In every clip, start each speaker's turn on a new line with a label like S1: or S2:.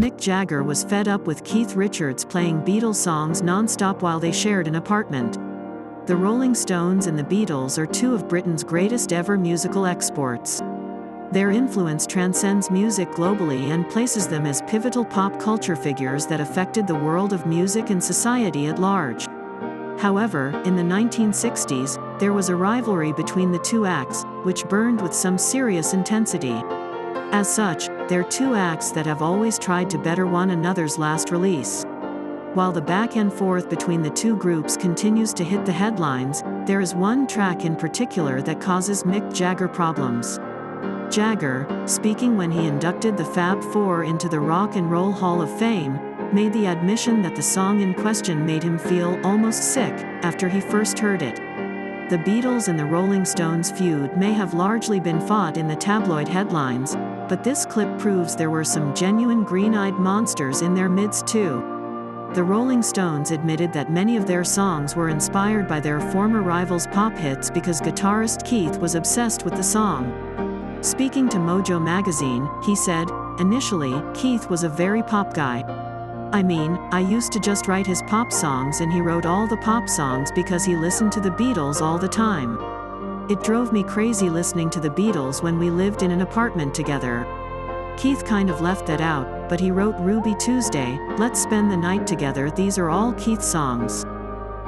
S1: Mick Jagger was fed up with Keith Richards playing Beatles songs non-stop while they shared an apartment. The Rolling Stones and the Beatles are two of Britain's greatest ever musical exports. Their influence transcends music globally and places them as pivotal pop culture figures that affected the world of music and society at large. However, in the 1960s, there was a rivalry between the two acts, which burned with some serious intensity. As such, they're two acts that have always tried to better one another's last release. While the back and forth between the two groups continues to hit the headlines, there is one track in particular that causes Mick Jagger problems. Jagger, speaking when he inducted the Fab Four into the Rock and Roll Hall of Fame, made the admission that the song in question made him feel almost sick after he first heard it. The Beatles and the Rolling Stones feud may have largely been fought in the tabloid headlines, but this clip proves there were some genuine green-eyed monsters in their midst too. The Rolling Stones admitted that many of their songs were inspired by their former rivals' pop hits because guitarist Keith was obsessed with the song. Speaking to Mojo magazine, he said, "Initially, Keith was a very pop guy. I mean, I used to just write his pop songs and he wrote all the pop songs because he listened to the Beatles all the time. It drove me crazy listening to the Beatles when we lived in an apartment together. Keith kind of left that out, but he wrote Ruby Tuesday, Let's Spend the Night Together. These are all Keith songs.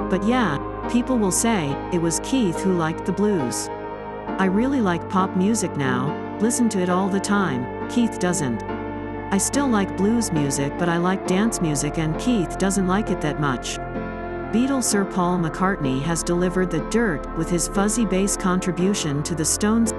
S1: But yeah, people will say, it was Keith who liked the blues. I really like pop music now, listen to it all the time, Keith doesn't. I still like blues music but I like dance music and Keith doesn't like it that much." Beatle Sir Paul McCartney has delivered the dirt with his fuzzy bass contribution to the Stones'